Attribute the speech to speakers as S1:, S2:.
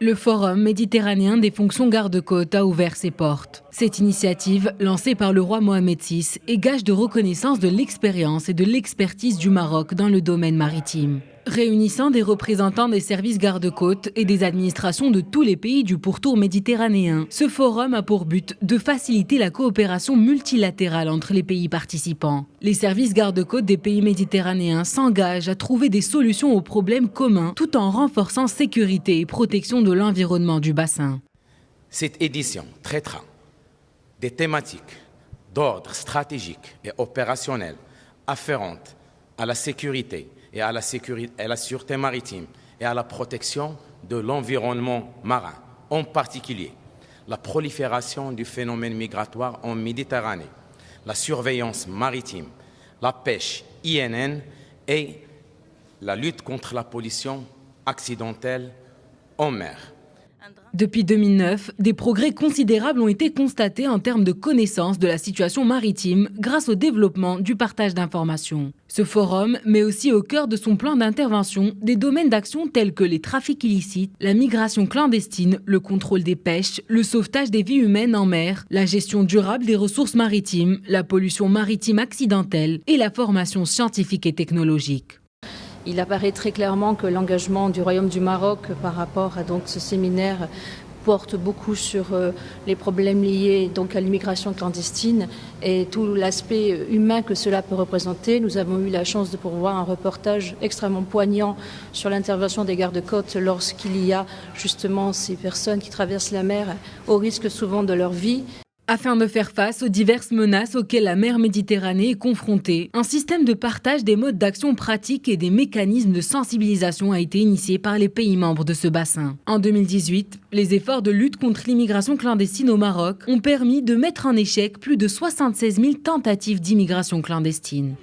S1: Le Forum méditerranéen des fonctions garde-côtes a ouvert ses portes. Cette initiative, lancée par le roi Mohamed VI, est gage de reconnaissance de l'expérience et de l'expertise du Maroc dans le domaine maritime. Réunissant des représentants des services garde-côtes et des administrations de tous les pays du pourtour méditerranéen, ce forum a pour but de faciliter la coopération multilatérale entre les pays participants. Les services garde-côtes des pays méditerranéens s'engagent à trouver des solutions aux problèmes communs tout en renforçant sécurité et protection de l'environnement du bassin.
S2: Cette édition traitera des thématiques d'ordre stratégique et opérationnel afférentes à la sécurité et à la sûreté maritime et à la protection de l'environnement marin, en particulier la prolifération du phénomène migratoire en Méditerranée, la surveillance maritime, la pêche INN et la lutte contre la pollution accidentelle en mer.
S1: Depuis 2009, des progrès considérables ont été constatés en termes de connaissance de la situation maritime grâce au développement du partage d'informations. Ce forum met aussi au cœur de son plan d'intervention des domaines d'action tels que les trafics illicites, la migration clandestine, le contrôle des pêches, le sauvetage des vies humaines en mer, la gestion durable des ressources maritimes, la pollution maritime accidentelle et la formation scientifique et technologique.
S3: Il apparaît très clairement que l'engagement du Royaume du Maroc par rapport à ce séminaire porte beaucoup sur les problèmes liés à l'immigration clandestine et tout l'aspect humain que cela peut représenter. Nous avons eu la chance de pouvoir un reportage extrêmement poignant sur l'intervention des gardes-côtes lorsqu'il y a justement ces personnes qui traversent la mer au risque souvent de leur vie.
S1: Afin de faire face aux diverses menaces auxquelles la mer Méditerranée est confrontée, un système de partage des modes d'action pratiques et des mécanismes de sensibilisation a été initié par les pays membres de ce bassin. En 2018, les efforts de lutte contre l'immigration clandestine au Maroc ont permis de mettre en échec plus de 76 000 tentatives d'immigration clandestine.